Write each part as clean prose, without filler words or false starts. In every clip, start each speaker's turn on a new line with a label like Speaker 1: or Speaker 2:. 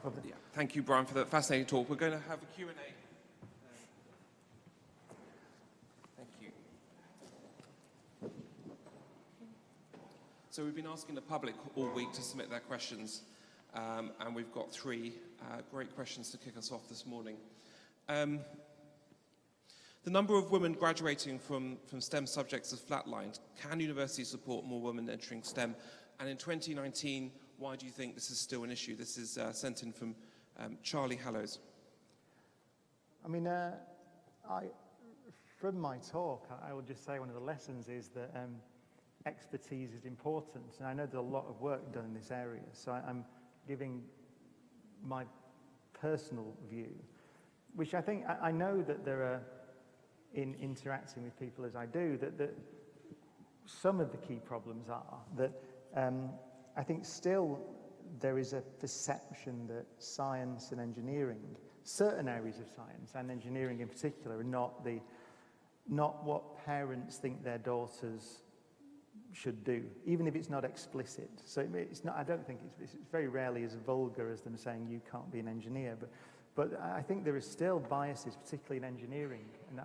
Speaker 1: Yeah, thank you, Brian, for that fascinating talk. We're going to have a Q&A. Thank you. So we've been asking the public all week to submit their questions, and we've got three great questions to kick us off this morning. The number of women graduating from STEM subjects has flatlined. Can universities support more women entering STEM? And in 2019, why do you think this is still an issue? This is sent in from Charlie Hallows.
Speaker 2: I mean, from my talk, I will just say one of the lessons is that expertise is important. And I know there's a lot of work done in this area. So I'm giving my personal view, which I think, I know that there are, in interacting with people as I do, that some of the key problems are that I think still there is a perception that science and engineering, certain areas of science and engineering in particular, are not what parents think their daughters should do, even if it's not explicit. So it's not. I don't think it's very rarely as vulgar as them saying you can't be an engineer. But I think there is still biases, particularly in engineering. And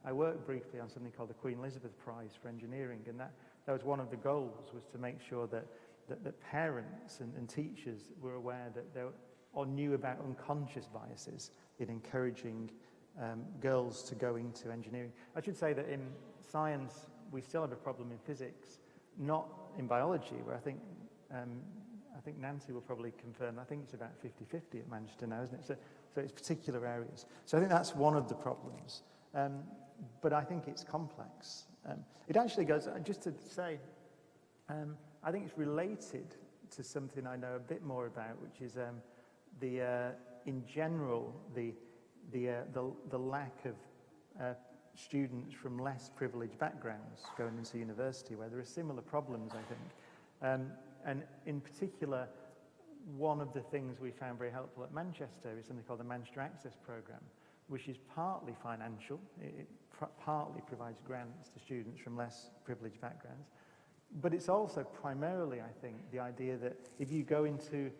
Speaker 2: I worked briefly on something called the Queen Elizabeth Prize for Engineering, and that was one of the goals, was to make sure that parents and teachers were aware that or knew about unconscious biases in encouraging girls to go into engineering. I should say that in science we still have a problem in physics, not in biology, where I think Nancy will probably confirm. I think it's about 50-50 at Manchester now, isn't it? So it's particular areas. So I think that's one of the problems. But I think it's complex. It actually goes, just to say, I think it's related to something I know a bit more about, which is in general, the lack of students from less privileged backgrounds going into university, where there are similar problems, I think. And in particular, one of the things we found very helpful at Manchester is something called the Manchester Access Programme, which is partly financial. It partly provides grants to students from less privileged backgrounds. But it's also primarily, I think, the idea that if you go into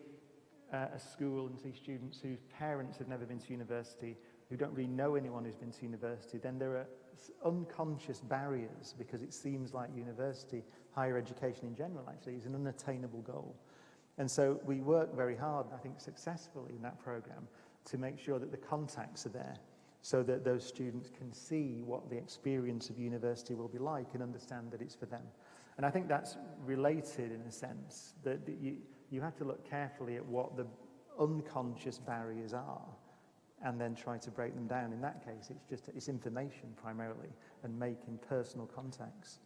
Speaker 2: a school and see students whose parents have never been to university, who don't really know anyone who's been to university, then there are unconscious barriers, because it seems like university, higher education in general, actually, is an unattainable goal. And so we work very hard, I think successfully in that programme, to make sure that the contacts are there, so that those students can see what the experience of university will be like and understand that it's for them. And I think that's related in a sense, that you have to look carefully at what the unconscious barriers are and then try to break them down. In that case, it's information primarily and making personal contacts.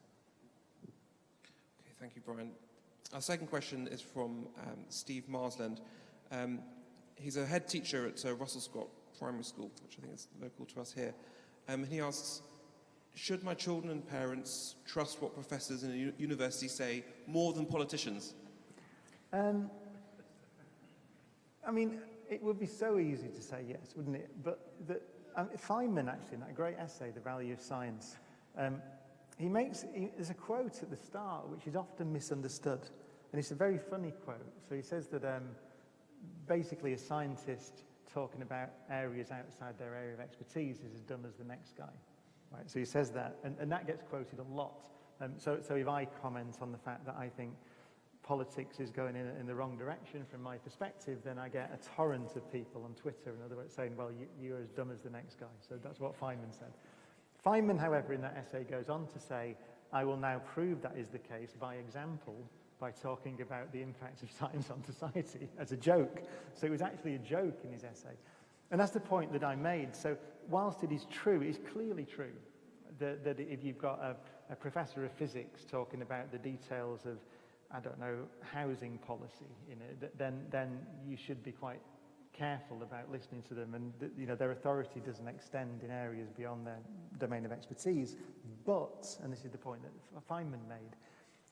Speaker 1: Okay, thank you, Brian. Our second question is from Steve Marsland. He's a head teacher at Russell Scott Primary School, which I think is local to us here. And he asks, should my children and parents trust what professors in a university say more than politicians?
Speaker 2: I mean, it would be so easy to say yes, wouldn't it? But Feynman, actually, in that great essay, The Value of Science, there's a quote at the start which is often misunderstood. And it's a very funny quote. So he says that basically a scientist talking about areas outside their area of expertise is as dumb as the next guy. Right? So he says that, and that gets quoted a lot. So if I comment on the fact that I think politics is going in the wrong direction from my perspective, then I get a torrent of people on Twitter, in other words, saying, well, you're as dumb as the next guy. So that's what Feynman said. Feynman, however, in that essay goes on to say, I will now prove that is the case by example, by talking about the impact of science on society as a joke. So it was actually a joke in his essay. And that's the point that I made. So whilst it is true, it is clearly true that if you've got a professor of physics talking about the details of, I don't know, housing policy, then you should be quite careful about listening to them, and their authority doesn't extend in areas beyond their domain of expertise. But, and this is the point that Feynman made,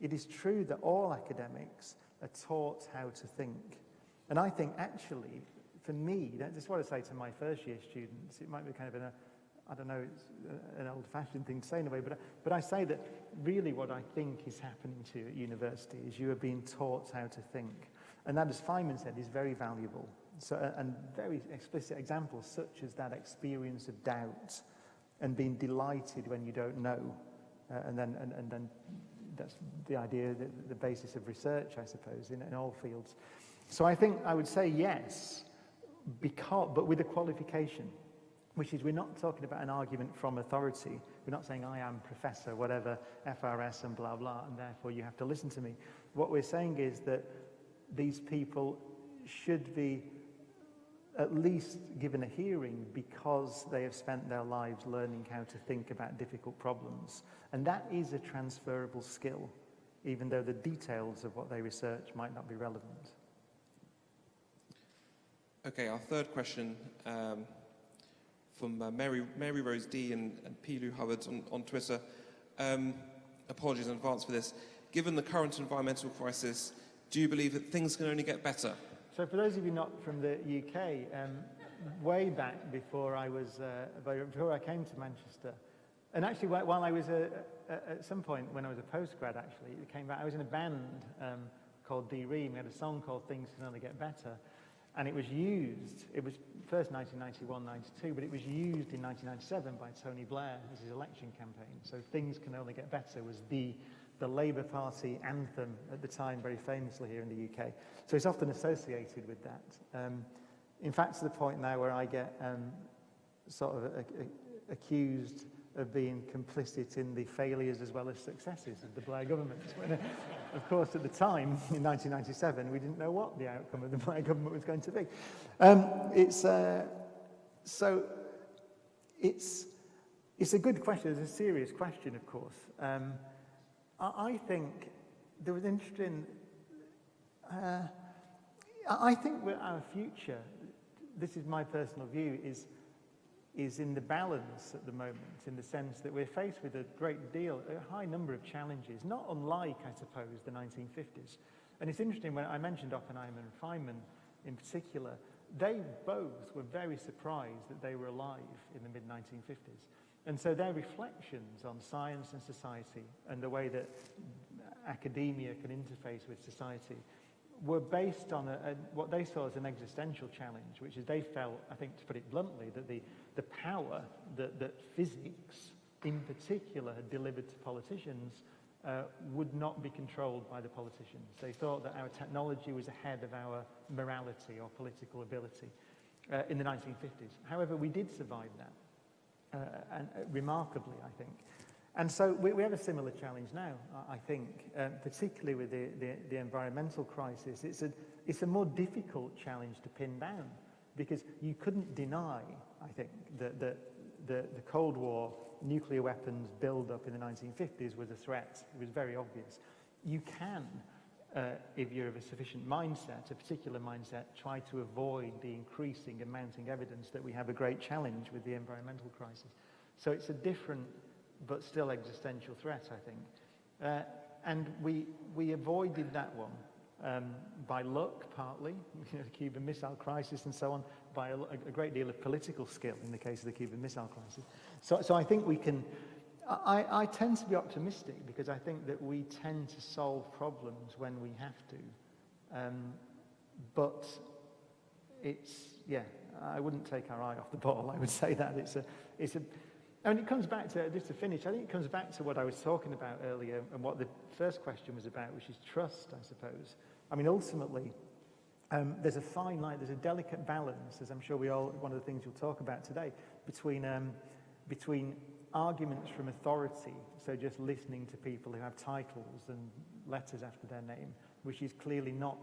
Speaker 2: it is true that all academics are taught how to think. And I think actually, for me, that's what I say to my first year students. It might be kind of I don't know, it's an old-fashioned thing to say in a way, but I say that really what I think is happening to you at university is you are being taught how to think. And that, as Feynman said, is very valuable. So, and very explicit examples such as that experience of doubt and being delighted when you don't know. And then that's the idea, the basis of research, I suppose, in all fields. So I think I would say yes, but with a qualification, which is we're not talking about an argument from authority. We're not saying I am professor, whatever, FRS and blah, blah, and therefore you have to listen to me. What we're saying is that these people should be at least given a hearing because they have spent their lives learning how to think about difficult problems. And that is a transferable skill, even though the details of what they research might not be relevant.
Speaker 1: Okay, our third question from Mary Rose D and Pilu Hubbard on Twitter. Apologies in advance for this. Given the current environmental crisis, do you believe that things can only get better?
Speaker 2: So for those of you not from the UK, way back before I came to Manchester, and actually while I was at some point when I was a postgrad, actually, it came back. I was in a band called D-Ream. We had a song called Things Can Only Get Better. And it was used, it was first 1991, 92, but it was used in 1997 by Tony Blair as his election campaign. So Things Can Only Get Better was the Labour Party anthem at the time, very famously here in the UK. So it's often associated with that. In fact, to the point now where I get sort of accused of being complicit in the failures as well as successes of the Blair government. When, of course, at the time, in 1997, we didn't know what the outcome of the Blair government was going to be. It's a good question. It's a serious question, of course. I think there was interesting. I think that our future, this is my personal view, is in the balance at the moment, in the sense that we're faced with a high number of challenges, not unlike, I suppose, the 1950s. And it's interesting, when I mentioned Oppenheimer and Feynman in particular, they both were very surprised that they were alive in the mid-1950s. And so their reflections on science and society and the way that academia can interface with society were based on what they saw as an existential challenge, which is they felt, I think to put it bluntly, that the power that physics in particular had delivered to politicians would not be controlled by the politicians. They thought that our technology was ahead of our morality or political ability in the 1950s. However, we did survive that. And remarkably, I think. And so we have a similar challenge now, I think, particularly with the environmental crisis. It's a more difficult challenge to pin down because you couldn't deny, I think, that the Cold War nuclear weapons build-up in the 1950s was a threat. It was very obvious. You can, if you're of a sufficient mindset, a particular mindset, try to avoid the increasing and mounting evidence that we have a great challenge with the environmental crisis. So it's a different but still existential threat, I think. And we avoided that one by luck, partly, the Cuban Missile Crisis and so on, by a great deal of political skill in the case of the Cuban Missile Crisis. So I think we can. I tend to be optimistic because I think that we tend to solve problems when we have to. But I wouldn't take our eye off the ball. I would say that and it comes back to, just to finish, I think it comes back to what I was talking about earlier and what the first question was about, which is trust, I suppose. I mean, ultimately, there's a fine line, there's a delicate balance, as I'm sure one of the things you'll talk about today, between arguments from authority, so just listening to people who have titles and letters after their name, which is clearly not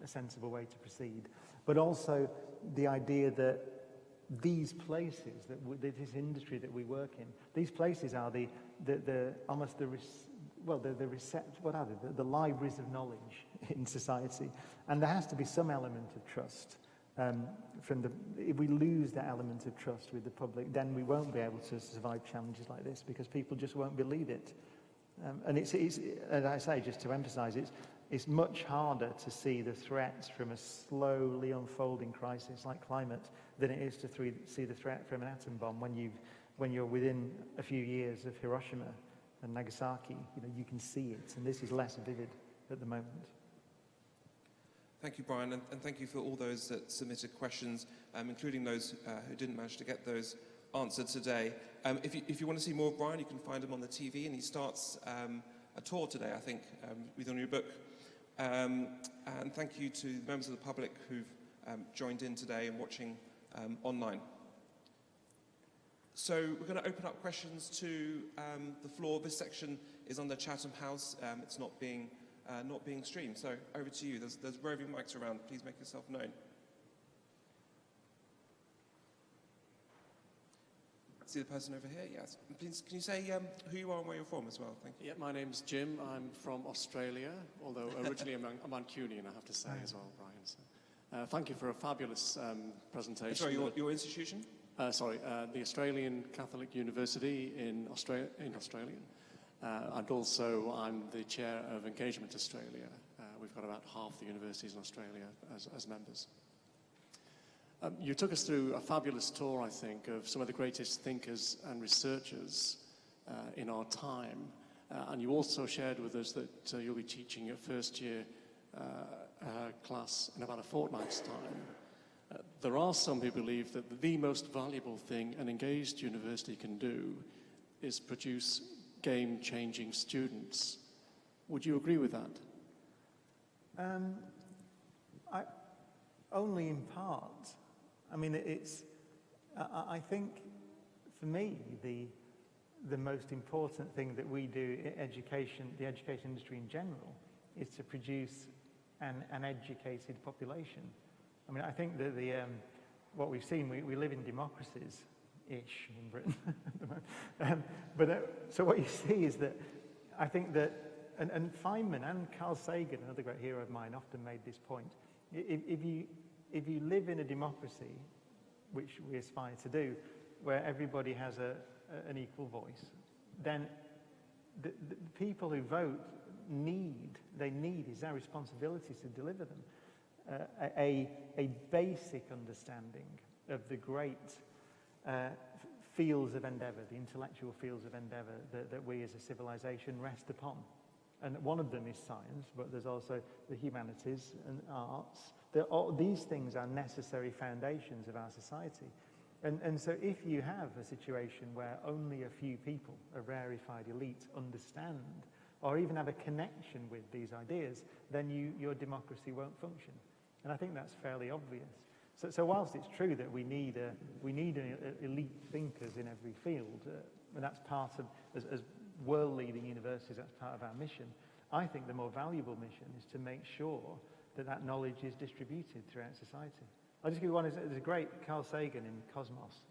Speaker 2: a sensible way to proceed, but also the idea that these places, this industry that we work in, these places are the libraries of knowledge in society, and there has to be some element of trust. If we lose that element of trust with the public, then we won't be able to survive challenges like this because people just won't believe it. And it's, as I say, just to emphasize, it's much harder to see the threats from a slowly unfolding crisis like climate than it is to see the threat from an atom bomb when you're within a few years of Hiroshima and Nagasaki. You can see it, and this is less vivid at the moment.
Speaker 1: Thank you, Brian, and thank you for all those that submitted questions, including those who didn't manage to get those answered today. If you want to see more of Brian, you can find him on the TV, and he starts a tour today, I think, with your new book. And thank you to the members of the public who've joined in today and watching online. So we're going to open up questions to the floor. This section is on the Chatham House. It's not being streamed. So over to you. There's roving mics around. Please make yourself known. See the person over here? Yes. Please, can you say who you are and where you're from as well? Thank you.
Speaker 3: Yeah, my name's Jim. I'm from Australia, although originally I'm Mancunian, I have to say as well, Brian. So, thank you for a fabulous presentation.
Speaker 1: Sorry, your institution?
Speaker 3: The Australian Catholic University in Australia. And also I'm the chair of Engagement Australia. We've got about half the universities in Australia as members. You took us through a fabulous tour, I think, of some of the greatest thinkers and researchers in our time. And you also shared with us that you'll be teaching a first-year class in about a fortnight's time. There are some who believe that the most valuable thing an engaged university can do is produce game-changing students. Would you agree with that?
Speaker 2: Only in part. I mean, I think, for me, the most important thing that we do in education, the education industry in general, is to produce an educated population. I mean, I think that what we've seen, we live in democracies-ish in Britain at the moment. So what you see is that, I think that, and Feynman and Carl Sagan, another great hero of mine, often made this point. If you live in a democracy, which we aspire to do, where everybody has an equal voice, then the people who vote is our responsibility to deliver them a basic understanding of the great fields of endeavour, the intellectual fields of endeavour that we as a civilization rest upon. And one of them is science, but there's also the humanities and arts. These things are necessary foundations of our society. And so if you have a situation where only a few people, a rarefied elite, understand or even have a connection with these ideas, then your democracy won't function. And I think that's fairly obvious. So whilst it's true that we need elite thinkers in every field, and that's part of, as world-leading universities, that's part of our mission, I think the more valuable mission is to make sure that knowledge is distributed throughout society. I'll just give you one. There's a great Carl Sagan in Cosmos.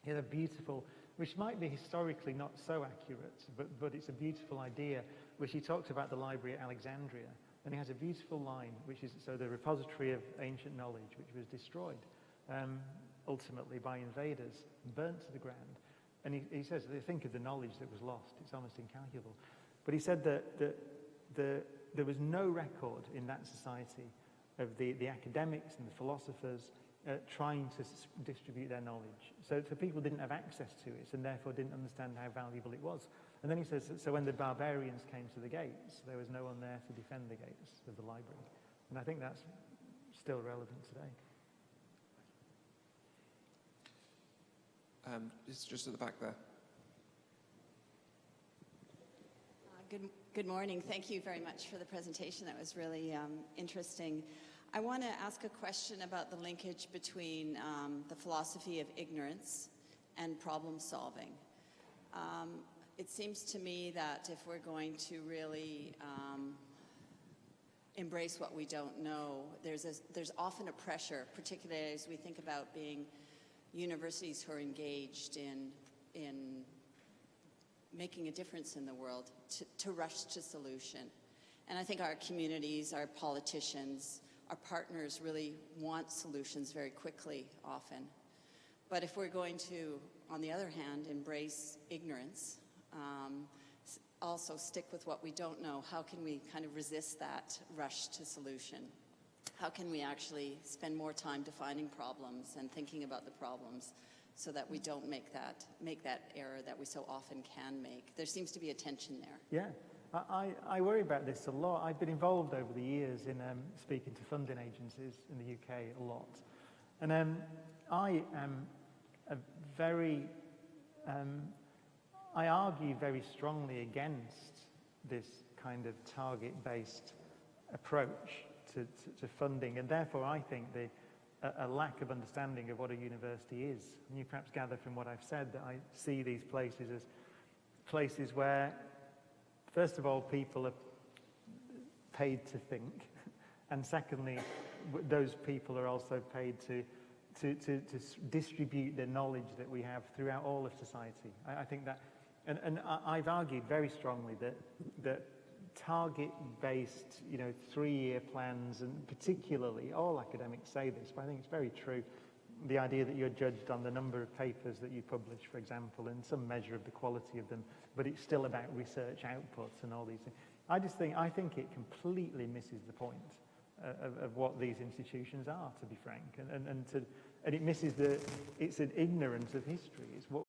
Speaker 2: He had a beautiful, which might be historically not so accurate, but it's a beautiful idea, which he talks about the library at Alexandria. And he has a beautiful line, which is, so the repository of ancient knowledge, which was destroyed ultimately by invaders, burnt to the ground. And he says, they think of the knowledge that was lost. It's almost incalculable. But he said that there was no record in that society of the academics and the philosophers trying to distribute their knowledge. So people didn't have access to it and therefore didn't understand how valuable it was. And then he says, so when the barbarians came to the gates, there was no one there to defend the gates of the library. And I think that's still relevant today.
Speaker 1: It's just at the back there.
Speaker 4: Good morning. Thank you very much for the presentation. That was really interesting. I want to ask a question about the linkage between the philosophy of ignorance and problem solving. It seems to me that if we're going to really embrace what we don't know, there's often a pressure, particularly as we think about being universities who are engaged in making a difference in the world, to rush to solution. And I think our communities, our politicians, our partners really want solutions very quickly often. But if we're going to, on the other hand, embrace ignorance, also stick with what we don't know, how can we kind of resist that rush to solution? How can we actually spend more time defining problems and thinking about the problems so that we don't make that error that we so often can make? There seems to be a tension there.
Speaker 2: Yeah, I worry about this a lot. I've been involved over the years in speaking to funding agencies in the UK a lot. And I am a very, I argue very strongly against this kind of target-based approach to funding, and therefore I think a lack of understanding of what a university is. And you perhaps gather from what I've said that I see these places as places where, first of all, people are paid to think, and secondly, those people are also paid to distribute the knowledge that we have throughout all of society. I think that, and I've argued very strongly that target-based, 3-year plans, and particularly, all academics say this, but I think it's very true, the idea that you're judged on the number of papers that you publish, for example, and some measure of the quality of them, but it's still about research outputs and all these things. I think it completely misses the point of what these institutions are, to be frank, and it misses it's an ignorance of history. It's what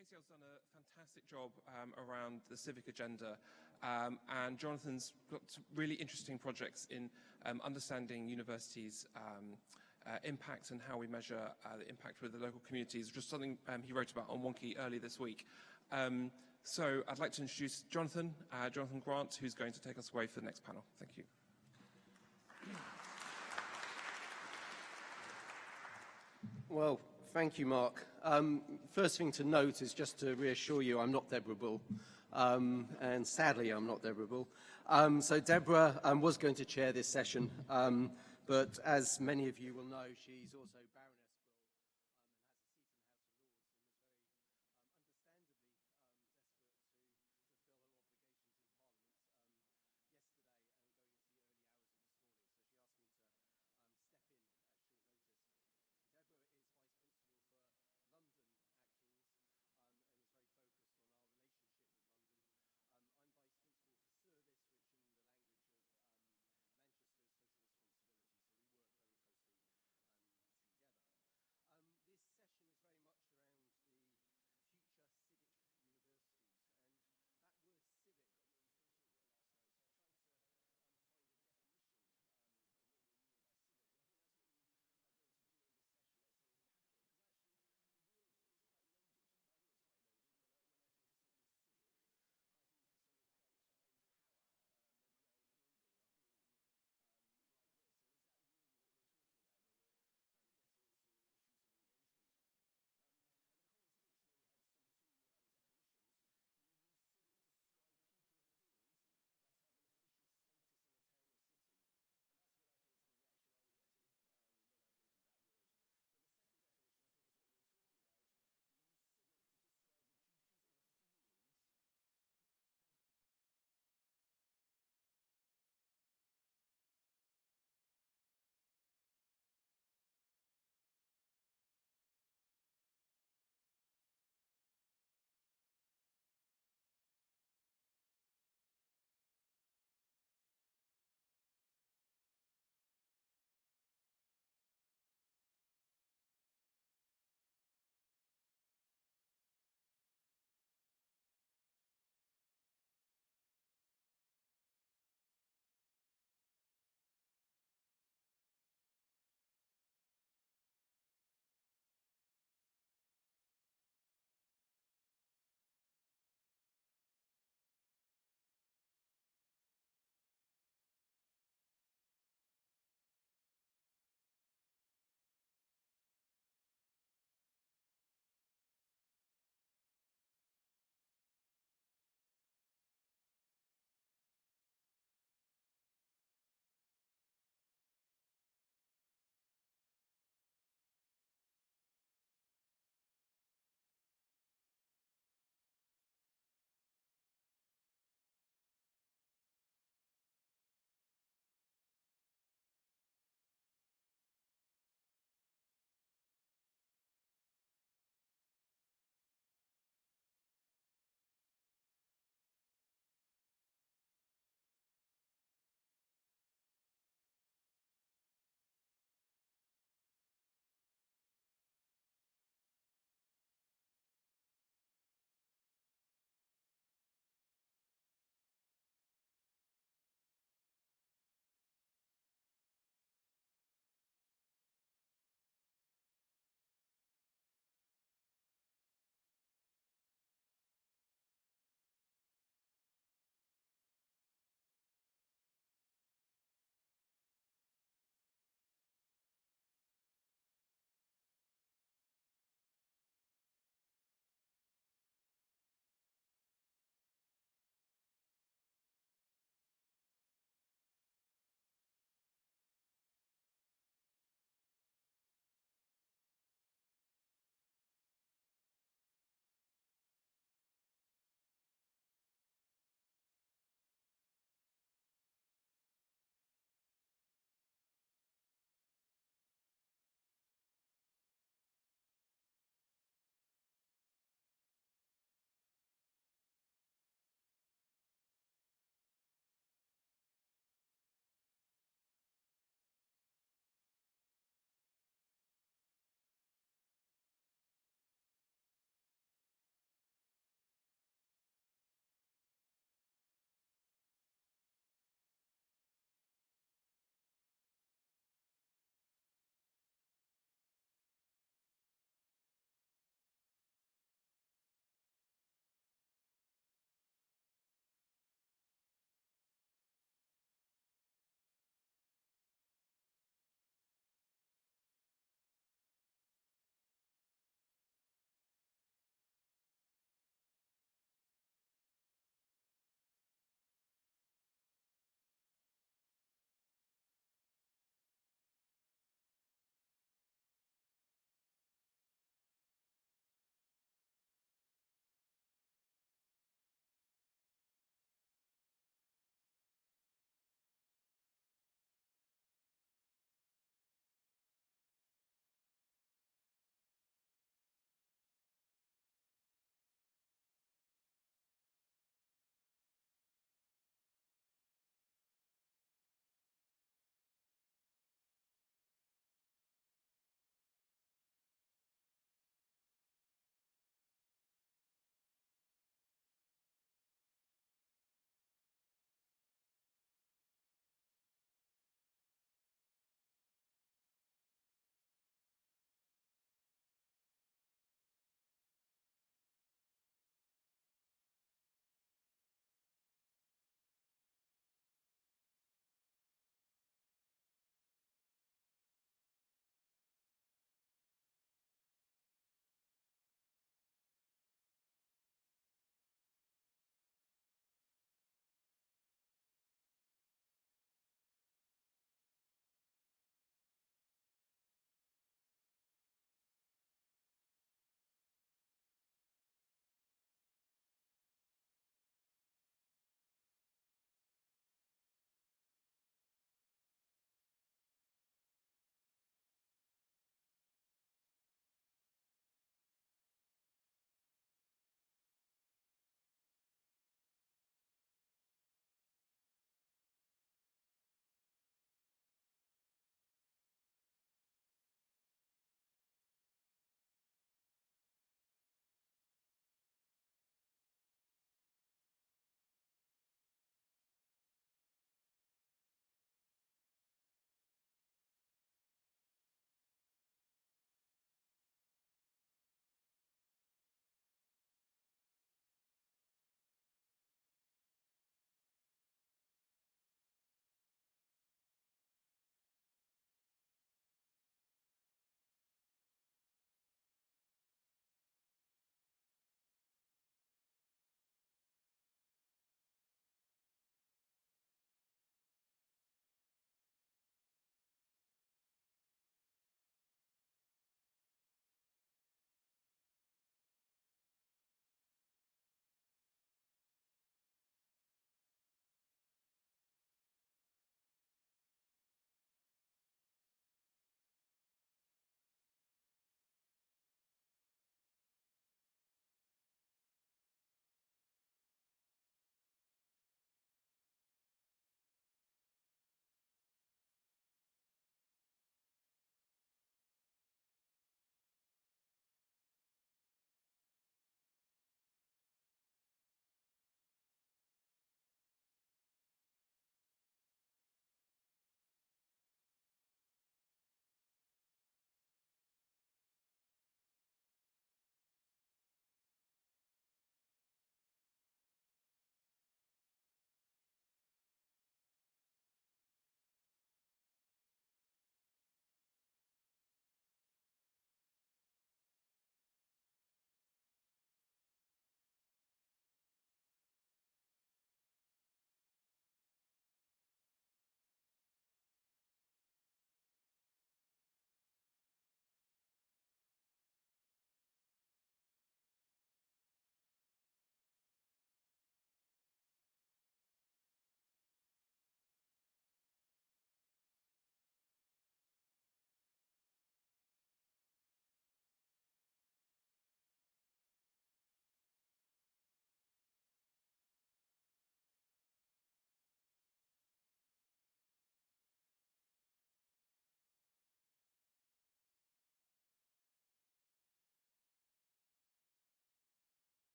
Speaker 1: KCL's done a fantastic job around the civic agenda, and Jonathan's got some really interesting projects in understanding universities' impact and how we measure the impact with the local communities, which is something he wrote about on Wonky early this week. So I'd like to introduce Jonathan Grant, who's going to take us away for the next panel. Thank you.
Speaker 5: Well, thank you, Mark. First thing to note is just to reassure you, I'm not Deborah Bull, and sadly, I'm not Deborah Bull. So Deborah was going to chair this session, but as many of you will know, she's also Baroness Bull and has a seat in the House of Lords, and was very understandably desperate to fulfil her obligations in Parliament yesterday and going into the early hours of this morning. So she asked me to step in at short notice. Deborah is Vice Principal for London at King's and is very focused on our relationship with London. I'm Vice Principal for Service, which in the language of Manchester is social responsibility, so we work very closely together.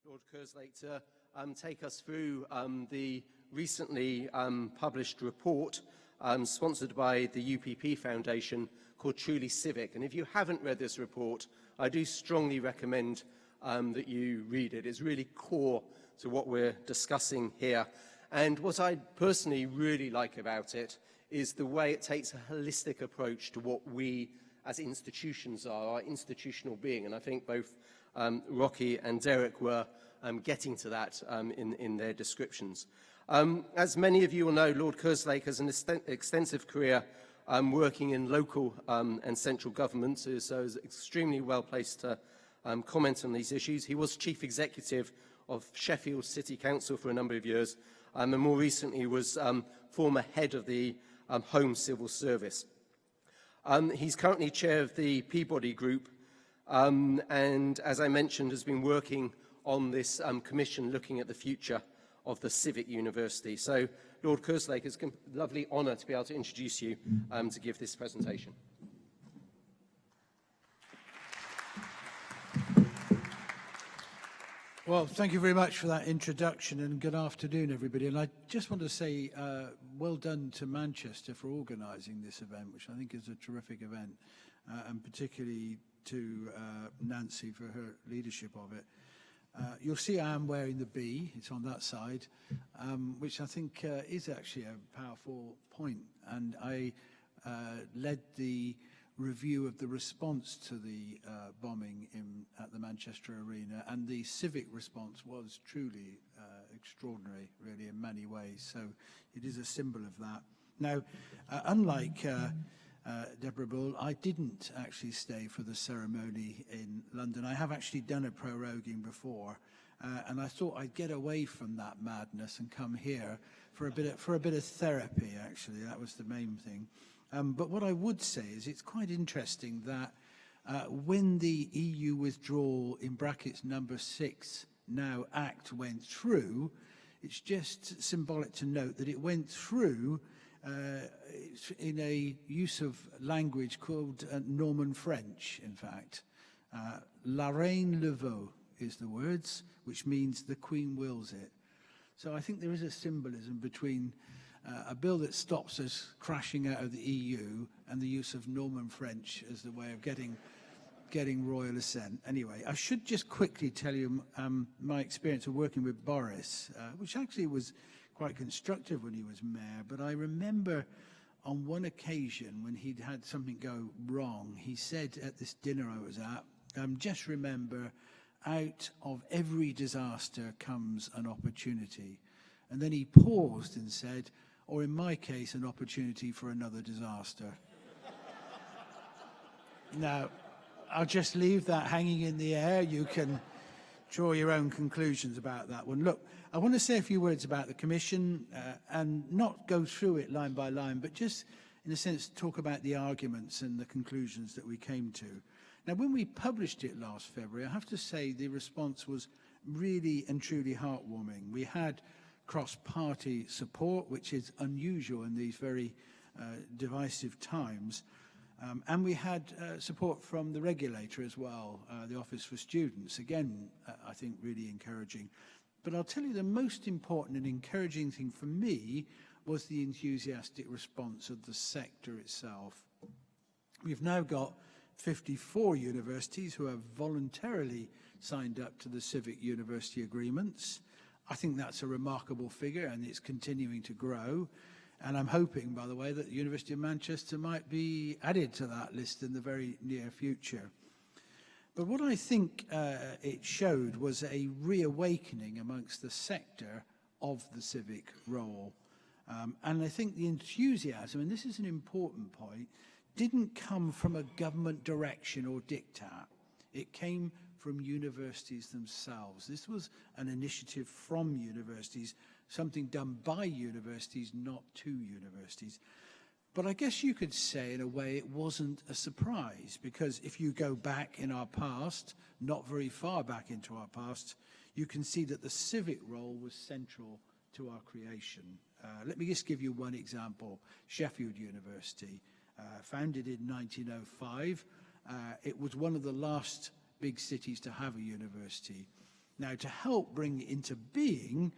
Speaker 5: Lord Kerslake to take us through the recently published report sponsored by the UPP Foundation called Truly Civic. And if you haven't read this report, I do strongly recommend that you read it. It's really core to what we're discussing here. And what I personally really like about it is the way it takes a holistic approach to what we as institutions are, our institutional being. And I think both Rocky and Derek were getting to that in their descriptions. As many of you will know, Lord Kerslake has an extensive career working in local and central government, so is extremely well placed to comment on these issues. He was Chief Executive of Sheffield City Council for a number of years, and more recently was former head of the Home Civil Service. He's currently chair of the Peabody Group, and as I mentioned, has been working on this commission looking at the future of the Civic University. So, Lord Kerslake, it's a lovely honour to be able to introduce you to give this presentation.
Speaker 6: Well, thank you very much for that introduction, and good afternoon, everybody. And I just want to say well done to Manchester for organising this event, which I think is a terrific event, and particularly to Nancy for her leadership of it. You'll see I am wearing the B, it's on that side, which I think is actually a powerful point. And I led the review of the response to the bombing at the Manchester Arena, and the civic response was truly extraordinary, really, in many ways. So it is a symbol of that. Now, unlike Deborah Bull, I didn't actually stay for the ceremony in London. I have actually done a proroguing before, and I thought I'd get away from that madness and come here for a bit of therapy. Actually, that was the main thing. But what I would say is it's quite interesting that when the EU withdrawal in brackets number 6 now Act went through, it's just symbolic to note that it went through in a use of language called Norman French, in fact. La Reine le veut is the words, which means the Queen wills it. So I think there is a symbolism between a bill that stops us crashing out of the EU and the use of Norman French as the way of getting royal assent. Anyway, I should just quickly tell you my experience of working with Boris, which actually was quite constructive when he was mayor. But I remember on one occasion when he'd had something go wrong, he said at this dinner I was at, just remember, out of every disaster comes an opportunity. And then he paused and said, or in my case, an opportunity for another disaster. Now, I'll just leave that hanging in the air. You can draw your own conclusions about that one. Look, I want to say a few words about the Commission and not go through it line by line, but just, in a sense, talk about the arguments and the conclusions that we came to. Now, when we published it last February, I have to say the response was really and truly heartwarming. We had cross-party support, which is unusual in these very divisive times. And we had support from the regulator as well, the Office for Students. Again, I think really encouraging. But I'll tell you the most important and encouraging thing for me was the enthusiastic response of the sector itself. We've now got 54 universities who have voluntarily signed up to the Civic University Agreements. I think that's a remarkable figure, and it's continuing to grow. And I'm hoping, by the way, that the University of Manchester might be added to that list in the very near future. But what I think it showed was a reawakening amongst the sector of the civic role. And I think the enthusiasm, and this is an important point, didn't come from a government direction or diktat. It came from universities themselves. This was an initiative from universities, something done by universities, not to universities. But I guess you could say, in a way, it wasn't a surprise, because if you go back in our past, not very far back into our past, you can see that the civic role was central to our creation. Let me just give you one example. Sheffield University, founded in 1905. It was one of the last big cities to have a university. Now, to help bring it into being,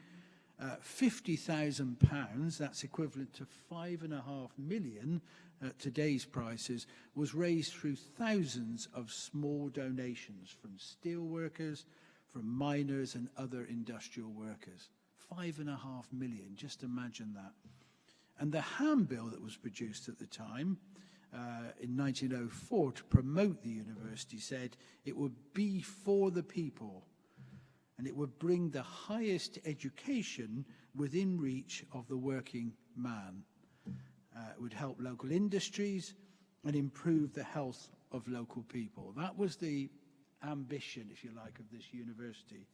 Speaker 6: £50,000, that's equivalent to 5.5 million at today's prices, was raised through thousands of small donations from steel workers, from miners and other industrial workers. 5.5 million, just imagine that. And the handbill that was produced at the time, in 1904, to promote the university, said it would be for the people, and it would bring the highest education within reach of the working man. It would help local industries and improve the health of local people. That was the ambition, if you like, of this university.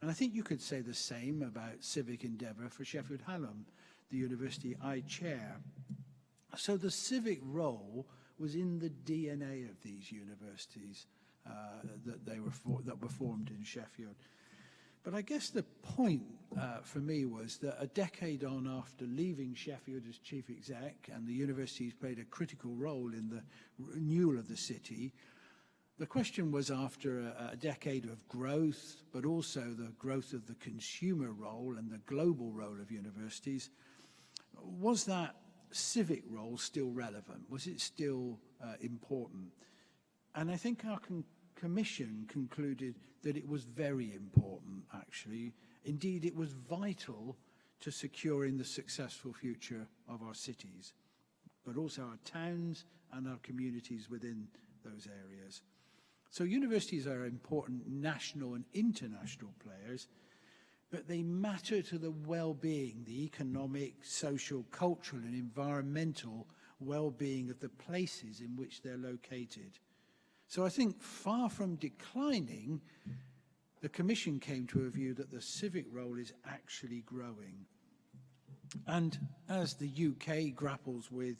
Speaker 6: And I think you could say the same about civic endeavour for Sheffield Hallam, the university I chair. So the civic role was in the DNA of these universities that were formed in Sheffield. But I guess the point for me was that a decade on after leaving Sheffield as chief exec, and the universities played a critical role in the renewal of the city, the question was, after a decade of growth, but also the growth of the consumer role and the global role of universities, was that civic role still relevant? Was it still important? And I think our Commission concluded that it was very important, actually. Indeed, it was vital to securing the successful future of our cities, but also our towns and our communities within those areas. So universities are important national and international players, but they matter to the well-being, the economic, social, cultural and environmental well-being of the places in which they're located. So I think, far from declining, the Commission came to a view that the civic role is actually growing. And as the UK grapples with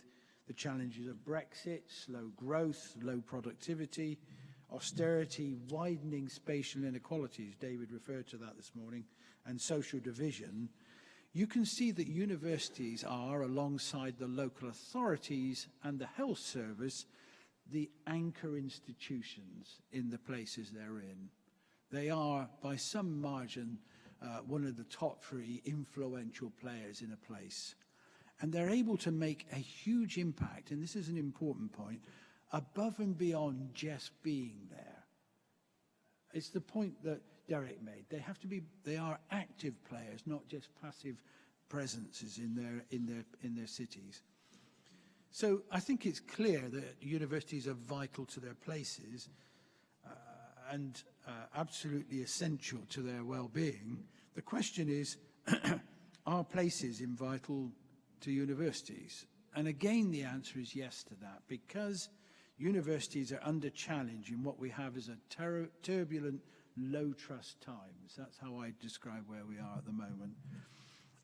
Speaker 6: the challenges of Brexit, slow growth, low productivity, austerity, widening spatial inequalities, David referred to that this morning, and social division, you can see that universities are, alongside the local authorities and the health service, the anchor institutions in the places they're in. They are, by some margin, one of the top 3 influential players in a place. And they're able to make a huge impact, and this is an important point, above and beyond just being there. It's the point that Derek made. They are active players, not just passive presences in their cities. So I think it's clear that universities are vital to their places and absolutely essential to their well-being. The question is, are places vital to universities? And again, the answer is yes to that, because universities are under challenge in what we have as a turbulent, low-trust times. That's how I describe where we are at the moment.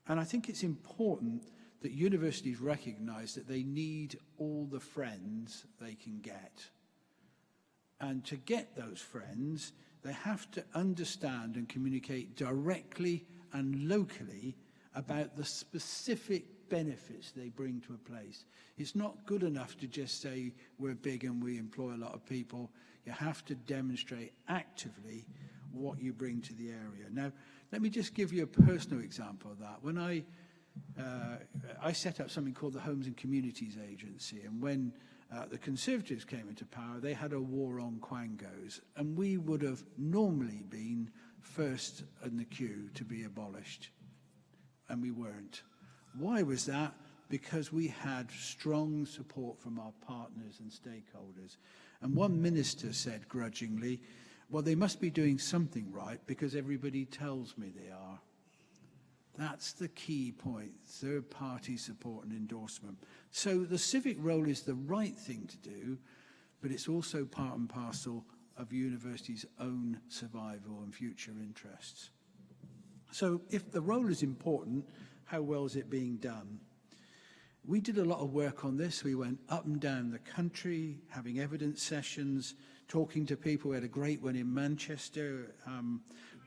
Speaker 6: And I think it's important that universities recognise that they need all the friends they can get. And to get those friends, they have to understand and communicate directly and locally about the specific benefits they bring to a place. It's not good enough to just say we're big and we employ a lot of people. You have to demonstrate actively what you bring to the area. Now, let me just give you a personal example of that. When I set up something called the Homes and Communities Agency, and when the Conservatives came into power, they had a war on quangos, and we would have normally been first in the queue to be abolished, and we weren't. Why was that? Because we had strong support from our partners and stakeholders. And one minister said grudgingly, well, they must be doing something right because everybody tells me they are. That's the key point, third-party support and endorsement. So the civic role is the right thing to do, but it's also part and parcel of universities' own survival and future interests. So if the role is important, how well is it being done? We did a lot of work on this. We went up and down the country, having evidence sessions, talking to people. We had a great one in Manchester,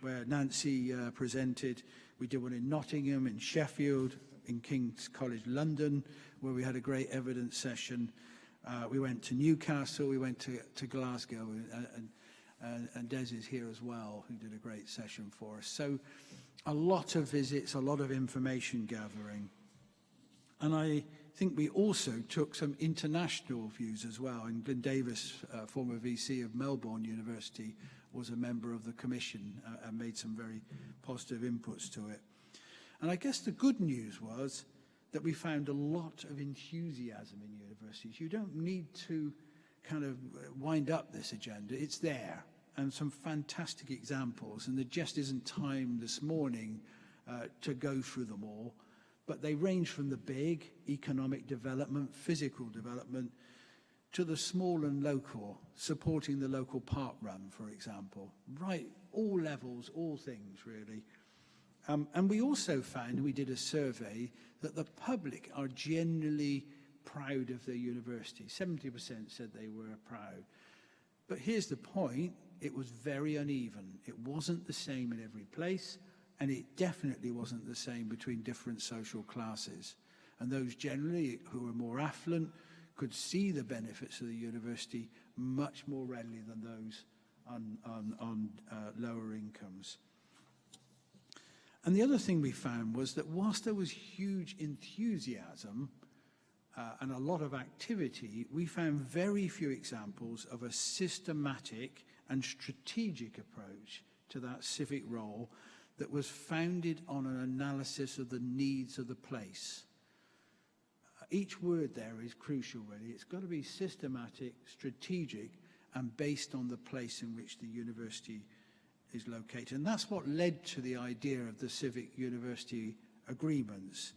Speaker 6: where Nancy presented. We did one in Nottingham, in Sheffield, in King's College London, where we had a great evidence session. We went to Newcastle, we went to Glasgow, and Des is here as well, who did a great session for us. So a lot of visits, a lot of information gathering. And I think we also took some international views as well. And Glyn Davis, former VC of Melbourne University, was a member of the commission and made some very positive inputs to it. And I guess the good news was that we found a lot of enthusiasm in universities. You don't need to kind of wind up this agenda. It's there, and some fantastic examples. And there just isn't time this morning to go through them all. But they range from the big, economic development, physical development, to the small and local, supporting the local park run, for example. Right, all levels, all things, really. And we also found, we did a survey, that the public are generally proud of their university. 70% said they were proud. But here's the point, it was very uneven. It wasn't the same in every place, and it definitely wasn't the same between different social classes. And those generally who were more affluent could see the benefits of the university much more readily than those on lower incomes. And the other thing we found was that whilst there was huge enthusiasm and a lot of activity, we found very few examples of a systematic and strategic approach to that civic role that was founded on an analysis of the needs of the place. Each word there is crucial, really. It's got to be systematic, strategic, and based on the place in which the university is located. And that's what led to the idea of the civic university agreements.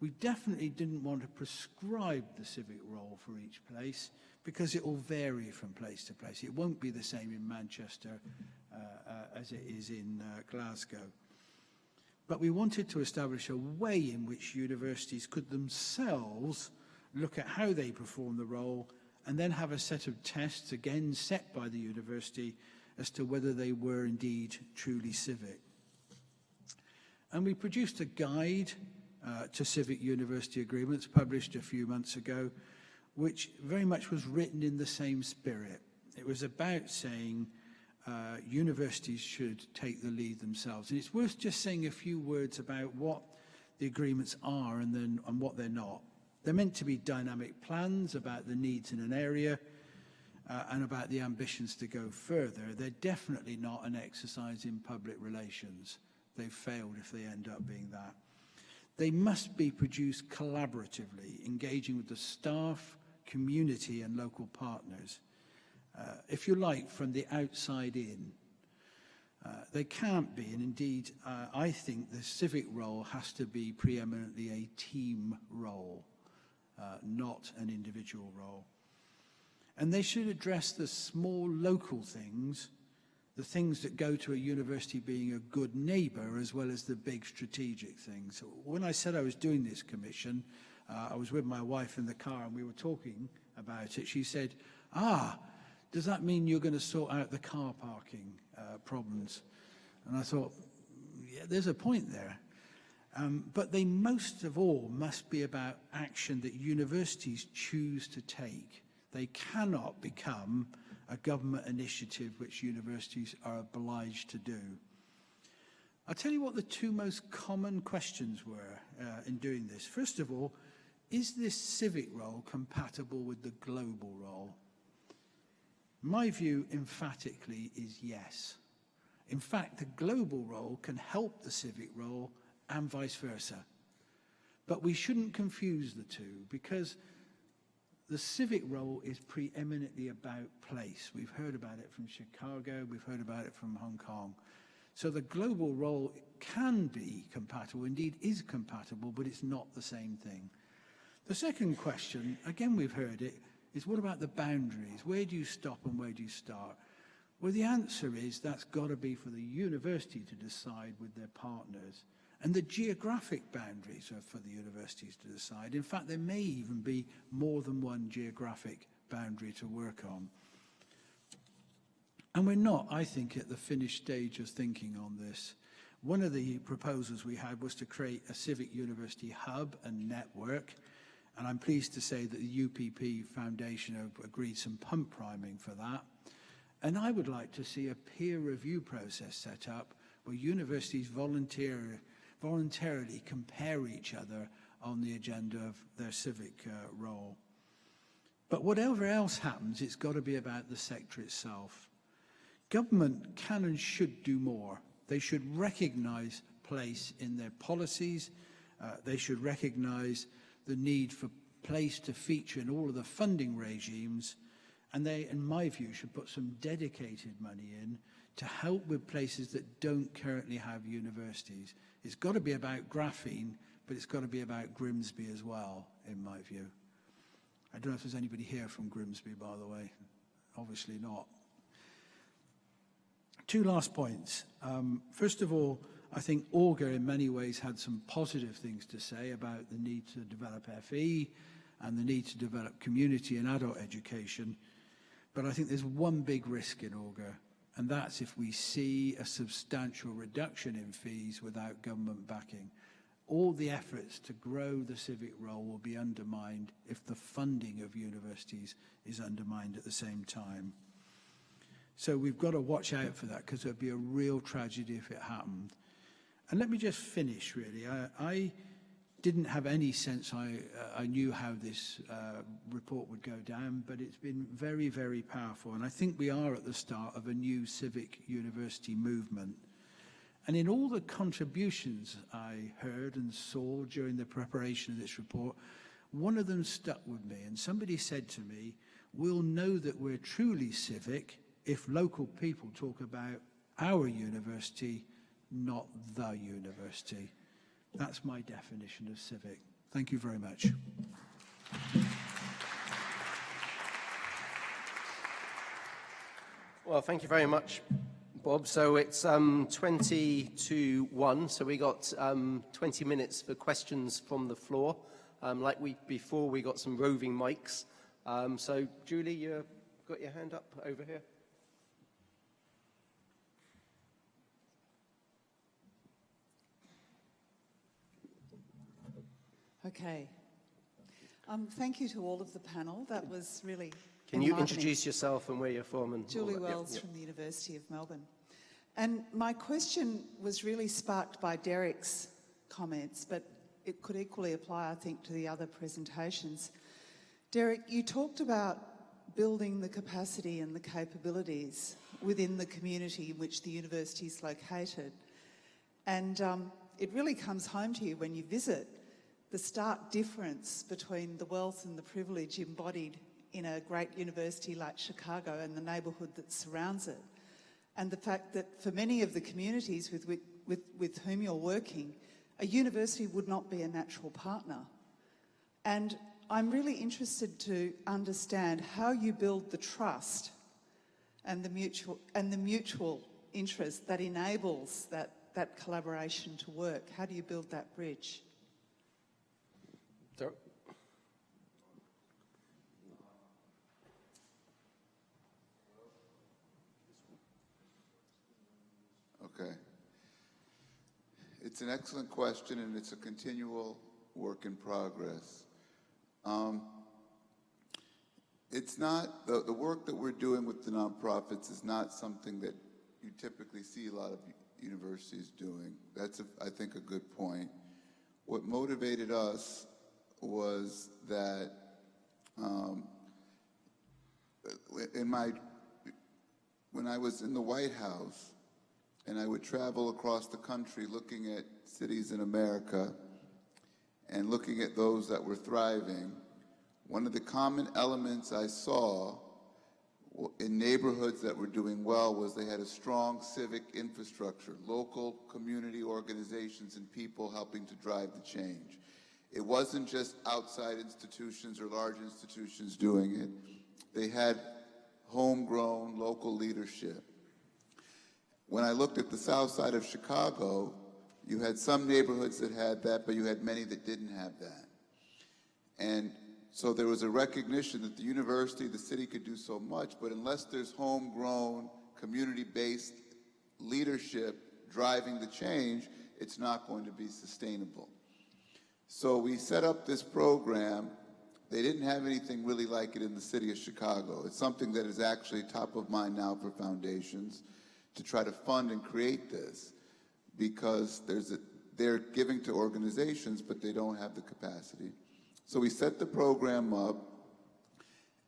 Speaker 6: We definitely didn't want to prescribe the civic role for each place because it will vary from place to place. It won't be the same in Manchester as it is in Glasgow. But we wanted to establish a way in which universities could themselves look at how they perform the role and then have a set of tests, again set by the university, as to whether they were indeed truly civic. And we produced a guide to civic university agreements published a few months ago, which very much was written in the same spirit. It was about saying universities should take the lead themselves. And it's worth just saying a few words about what the agreements are and what they're not. They're meant to be dynamic plans about the needs in an area and about the ambitions to go further. They're definitely not an exercise in public relations. They've failed if they end up being that. They must be produced collaboratively, engaging with the staff, community and local partners. If you like, from the outside in. They can't be, and indeed, I think the civic role has to be preeminently a team role, not an individual role. And they should address the small local things, the things that go to a university being a good neighbour, as well as the big strategic things. So when I said I was doing this commission, I was with my wife in the car and we were talking about it. She said, does that mean you're going to sort out the car parking problems? And I thought, yeah, there's a point there. But they most of all must be about action that universities choose to take. They cannot become a government initiative which universities are obliged to do. I'll tell you what the two most common questions were in doing this. First of all, is this civic role compatible with the global role? My view emphatically is yes. In fact, the global role can help the civic role and vice versa. But we shouldn't confuse the two, because the civic role is preeminently about place. We've heard about it from Chicago, we've heard about it from Hong Kong. So the global role can be compatible, indeed is compatible, but it's not the same thing. The second question, again we've heard it, is what about the boundaries? Where do you stop and where do you start? Well, the answer is that's got to be for the university to decide with their partners. And the geographic boundaries are for the universities to decide. In fact, there may even be more than one geographic boundary to work on. And we're not, I think, at the finished stage of thinking on this. One of the proposals we had was to create a civic university hub and network. And I'm pleased to say that the UPP Foundation have agreed some pump priming for that. And I would like to see a peer review process set up where universities voluntarily compare each other on the agenda of their civic role. But whatever else happens, it's got to be about the sector itself. Government can and should do more. They should recognise place in their policies. They should recognise the need for place to feature in all of the funding regimes. And they, in my view, should put some dedicated money in to help with places that don't currently have universities. It's got to be about graphene, but it's got to be about Grimsby as well, in my view. I don't know if there's anybody here from Grimsby, by the way. Obviously not. Two last points. First of all, I think Augur in many ways had some positive things to say about the need to develop FE and the need to develop community and adult education. But I think there's one big risk in Augur, and that's if we see a substantial reduction in fees without government backing. All the efforts to grow the civic role will be undermined if the funding of universities is undermined at the same time. So we've got to watch out for that, because it would be a real tragedy if it happened. And let me just finish, really. I didn't have any sense I knew how this report would go down, but it's been very, very powerful. And I think we are at the start of a new civic university movement. And in all the contributions I heard and saw during the preparation of this report, one of them stuck with me. And somebody said to me, we'll know that we're truly civic if local people talk about our university, not the university. That's my definition of civic. Thank you very much.
Speaker 5: Well, thank you very much, Bob. So it's 20 to 1, so we got 20 minutes for questions from the floor. Before, we got some roving mics. So, Julie, you've got your hand up over here.
Speaker 7: Okay. Thank you to all of the panel. That was really
Speaker 5: Can you
Speaker 7: enlightening.
Speaker 5: introduce yourself and where you're from? And
Speaker 7: Julie
Speaker 5: all that?
Speaker 7: Wells
Speaker 5: Yep.
Speaker 7: from the University of Melbourne. And my question was really sparked by Derek's comments, but it could equally apply, I think, to the other presentations. Derek, you talked about building the capacity and the capabilities within the community in which the university is located. And it really comes home to you when you visit the stark difference between the wealth and the privilege embodied in a great university like Chicago and the neighbourhood that surrounds it. And the fact that for many of the communities with whom you're working, a university would not be a natural partner. And I'm really interested to understand how you build the trust and the mutual interest that enables that collaboration to work. How do you build that bridge?
Speaker 5: Derek?
Speaker 8: Okay. It's an excellent question, and it's a continual work in progress. It's not, the work that we're doing with the nonprofits is not something that you typically see a lot of universities doing. That's, I think, a good point. What motivated us was that when I was in the White House, and I would travel across the country looking at cities in America and looking at those that were thriving, one of the common elements I saw in neighborhoods that were doing well was they had a strong civic infrastructure, local community organizations and people helping to drive the change. It wasn't just outside institutions or large institutions doing it. They had homegrown local leadership. When I looked at the south side of Chicago, you had some neighborhoods that had that, but you had many that didn't have that. And so there was a recognition that the university, the city could do so much, but unless there's homegrown, community-based leadership driving the change, it's not going to be sustainable. So we set up this program They didn't have anything really like it in the city of Chicago. It's something that is actually top of mind now for foundations to try to fund and create this, because they're giving to organizations, but they don't have the capacity. So we set the program up,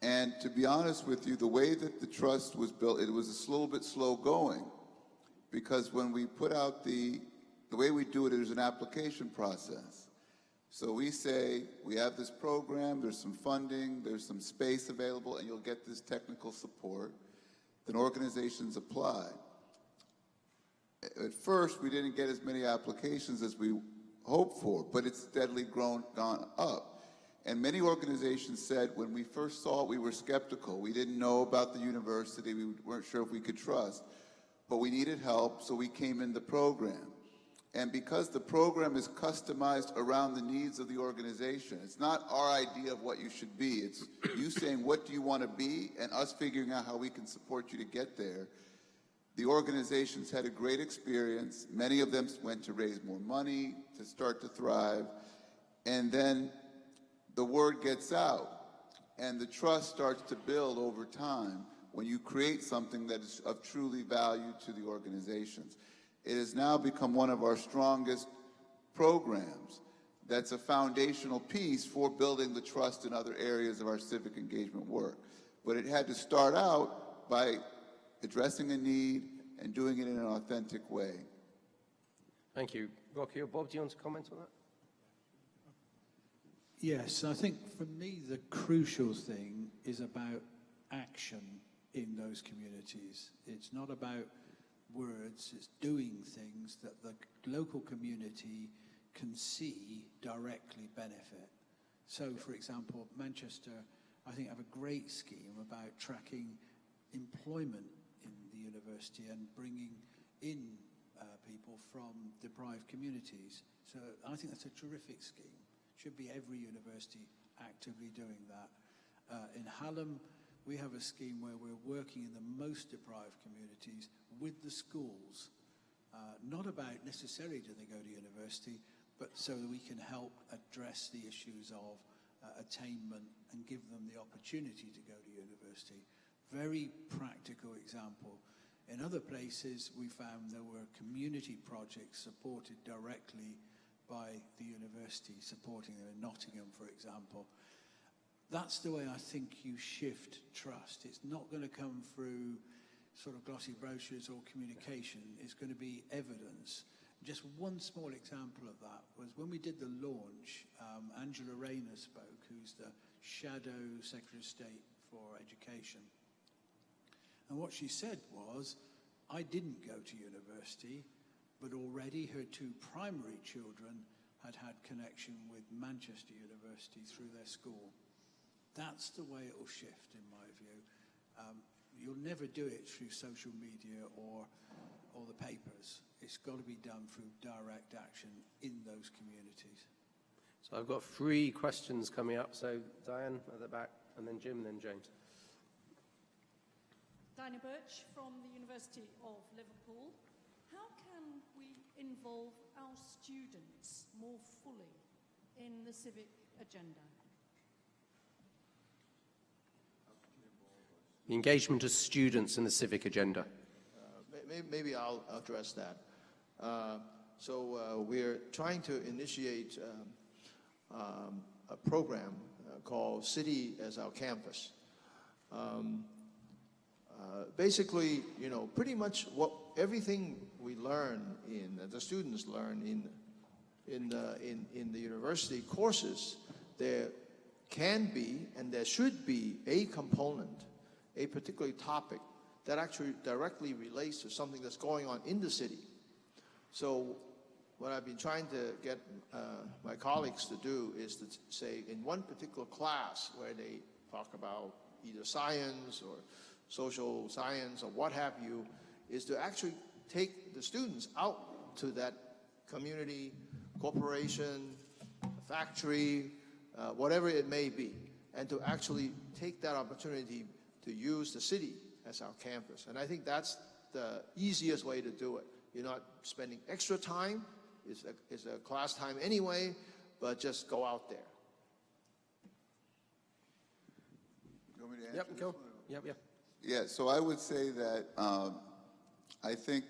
Speaker 8: and to be honest with you, the way that the trust was built, it was a little bit slow going, because when we put out the way we do it is an application process. So we say, we have this program, there's some funding, there's some space available, and you'll get this technical support. Then organizations apply. At first, we didn't get as many applications as we hoped for, but it's steadily gone up. And many organizations said, when we first saw it, we were skeptical. We didn't know about the university. We weren't sure if we could trust. But we needed help, so we came in the program. And because the program is customized around the needs of the organization, it's not our idea of what you should be. It's you saying, what do you want to be, and us figuring out how we can support you to get there. The organizations had a great experience. Many of them went to raise more money, to start to thrive. And then the word gets out, and the trust starts to build over time when you create something that is of truly value to the organizations. It has now become one of our strongest programs that's a foundational piece for building the trust in other areas of our civic engagement work. But it had to start out by addressing a need and doing it in an authentic way.
Speaker 5: Thank you. Rocky or Bob, do you want to comment on that?
Speaker 6: Yes, I think for me the crucial thing is about action in those communities. It's not about words, it's doing things that the local community can see directly benefit. So, for example, Manchester, I think, have a great scheme about tracking employment in the university and bringing in people from deprived communities. So I think that's a terrific scheme. Should be every university actively doing that. In Hallam, we have a scheme where we're working in the most deprived communities with the schools, not about necessarily do they go to university, but so that we can help address the issues of attainment and give them the opportunity to go to university. Very practical example. In other places, we found there were community projects supported directly by the university, supporting them in Nottingham, for example. That's the way I think you shift trust. It's not going to come through sort of glossy brochures or communication. It's going to be evidence. Just one small example of that was when we did the launch, Angela Rayner spoke, who's the Shadow Secretary of State for Education. And what she said was, I didn't go to university, but already her two primary children had had connection with Manchester University through their school. That's the way it will shift, in my view. You'll never do it through social media or the papers. It's got to be done through direct action in those communities.
Speaker 5: So I've got 3 questions coming up. So Diane at the back, and then Jim, and then James.
Speaker 9: Diana Birch from the University of Liverpool. How can we involve our students more fully in the civic agenda?
Speaker 5: The engagement of students in the civic agenda.
Speaker 10: Maybe I'll address that. We're trying to initiate a program called City as Our Campus. Basically, pretty much everything we learn the students learn in the university courses, there can be and there should be a component, a particular topic that actually directly relates to something that's going on in the city. So what I've been trying to get my colleagues to do is to say in one particular class where they talk about either science or social science or what have you, is to actually take the students out to that community, corporation, factory, whatever it may be, and to actually take that opportunity to use the city as our campus. And I think that's the easiest way to do it. You're not spending extra time, it's a class time anyway, but just go out there.
Speaker 8: You want me to answer
Speaker 5: Yep,
Speaker 8: this
Speaker 5: go.
Speaker 8: one?
Speaker 5: Yep.
Speaker 8: Yeah, so I would say that I think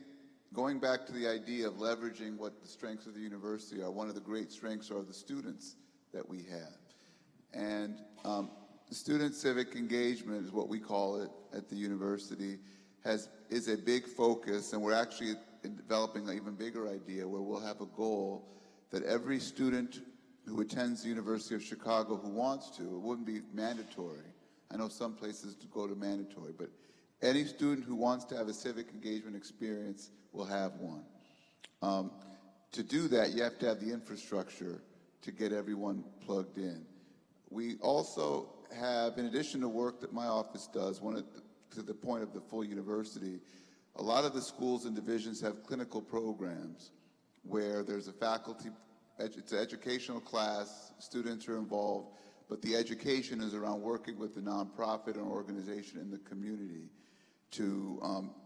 Speaker 8: going back to the idea of leveraging what the strengths of the university are, one of the great strengths are the students that we have. And student civic engagement is what we call it at the university, is a big focus, and we're actually developing an even bigger idea where we'll have a goal that every student who attends the University of Chicago who wants to, it wouldn't be mandatory. I know some places go to mandatory, but any student who wants to have a civic engagement experience will have one. To do that, you have to have the infrastructure to get everyone plugged in. We also have, in addition to work that my office does, to the point of the full university, a lot of the schools and divisions have clinical programs where there's a faculty, it's an educational class, students are involved, but the education is around working with the nonprofit or organization in the community to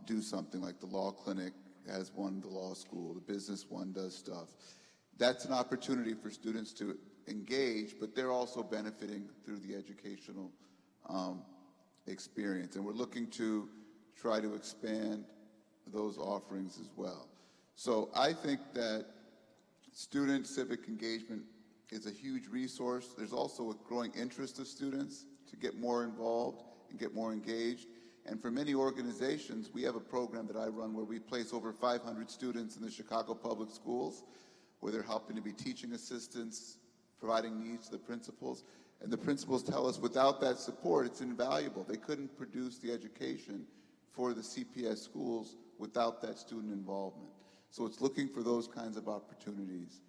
Speaker 8: do something like the law clinic has one, the law school, the business one does stuff. That's an opportunity for students to engage, but they're also benefiting through the educational experience. And we're looking to try to expand those offerings as well. So I think that student civic engagement is a huge resource. There's also a growing interest of students to get more involved and get more engaged. And for many organizations, we have a program that I run where we place over 500 students in the Chicago Public Schools, where they're helping to be teaching assistants, providing needs to the principals. And the principals tell us without that support, it's invaluable. They couldn't produce the education for the CPS schools without that student involvement. So it's looking for those kinds of opportunities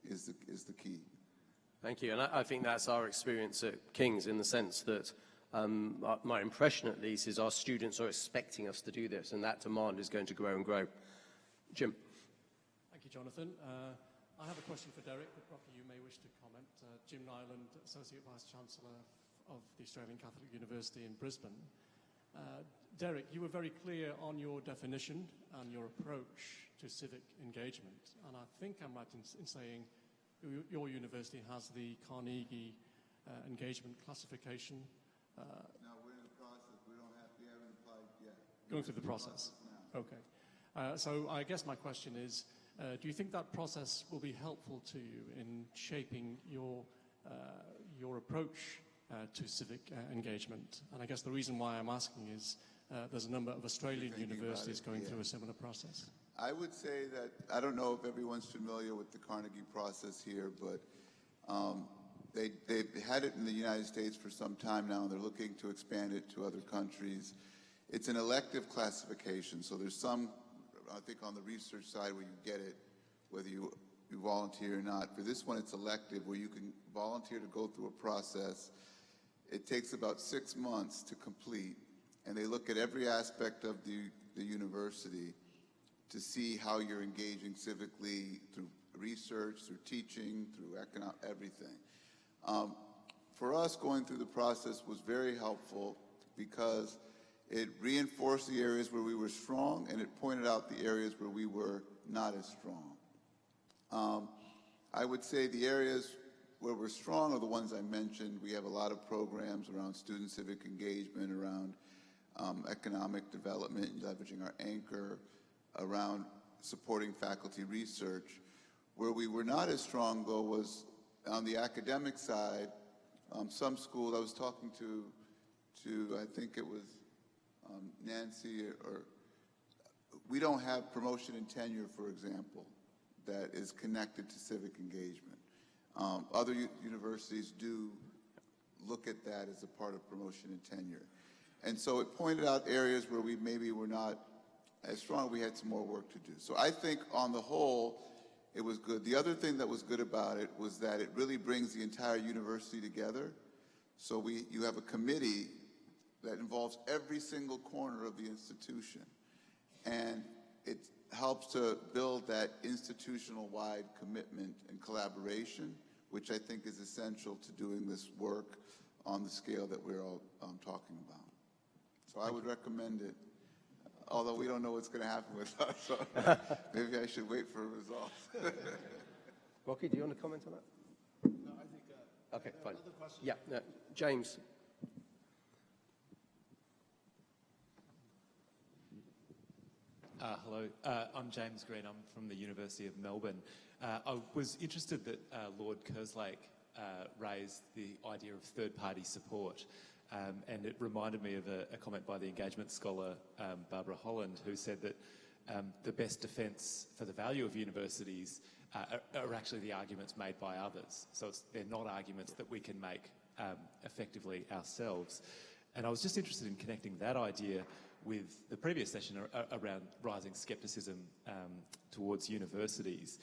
Speaker 8: is the key.
Speaker 5: Thank you. And I think that's our experience at King's in the sense that my impression at least is our students are expecting us to do this, and that demand is going to grow and grow. Jim.
Speaker 3: Thank you, Jonathan. I have a question for Derek, but probably you may wish to comment. Jim Nyland, Associate Vice-Chancellor of the Australian Catholic University in Brisbane. Derek, you were very clear on your definition and your approach to civic engagement, and I think I'm right in saying your university has the Carnegie engagement classification.
Speaker 8: No, we're in the process. We haven't applied yet.
Speaker 3: Going through the process. Okay. So I guess my question is, do you think that process will be helpful to you in shaping your approach to civic engagement? And I guess the reason why I'm asking is there's a number of Australian universities going through a similar process.
Speaker 8: I would say that, I don't know if everyone's familiar with the Carnegie process here, but they've had it in the United States for some time now, and they're looking to expand it to other countries. It's an elective classification, so there's some, I think on the research side where you get it, whether you volunteer or not. For this one, it's elective, where you can volunteer to go through a process. It takes about 6 months to complete, and they look at every aspect of the university to see how you're engaging civically through research, through teaching, through everything. For us, going through the process was very helpful because it reinforced the areas where we were strong, and it pointed out the areas where we were not as strong. I would say the areas where we're strong are the ones I mentioned. We have a lot of programs around student civic engagement, around economic development, leveraging our anchor, around supporting faculty research. Where we were not as strong, though, was on the academic side. Some schools, I was talking to I think it was Nancy, or we don't have promotion and tenure, for example, that is connected to civic engagement. Other universities do look at that as a part of promotion and tenure. And so it pointed out areas where we maybe were not as strong, we had some more work to do. So I think on the whole, it was good. The other thing that was good about it was that it really brings the entire university together. So you have a committee that involves every single corner of the institution. And it helps to build that institutional-wide commitment and collaboration, which I think is essential to doing this work on the scale that we're all talking about. So I would recommend it, although we don't know what's going to happen with us, so maybe I should wait for results.
Speaker 5: Rocky, do you want to comment on that?
Speaker 10: No, I think.
Speaker 5: Okay, fine.
Speaker 10: Another question.
Speaker 5: Yeah, no, James.
Speaker 11: Hello, I'm James Green. I'm from the University of Melbourne. I was interested that Lord Kerslake raised the idea of third-party support, and it reminded me of a comment by the engagement scholar Barbara Holland, who said that the best defence for the value of universities are actually the arguments made by others. So they're not arguments that we can make effectively ourselves. And I was just interested in connecting that idea with the previous session around rising scepticism towards universities.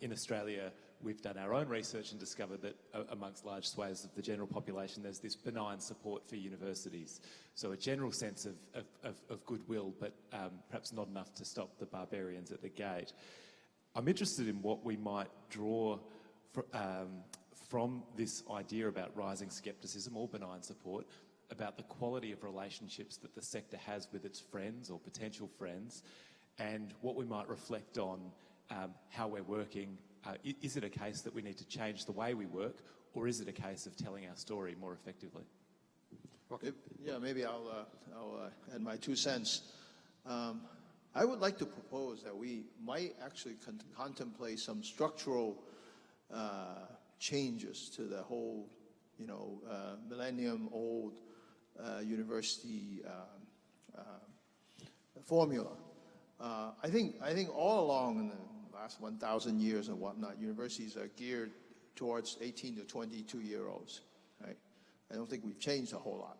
Speaker 11: In Australia, we've done our own research and discovered that amongst large swathes of the general population, there's this benign support for universities. So a general sense of goodwill, but perhaps not enough to stop the barbarians at the gate. I'm interested in what we might draw from this idea about rising scepticism or benign support, about the quality of relationships that the sector has with its friends or potential friends, and what we might reflect on how we're working. Is it a case that we need to change the way we work, or is it a case of telling our story more effectively?
Speaker 10: Yeah, maybe I'll add my 2 cents. I would like to propose that we might actually contemplate some structural changes to the whole, millennium-old university formula. I think all along in the last 1,000 years and whatnot, universities are geared towards 18 to 22-year-olds. Right? I don't think we've changed a whole lot,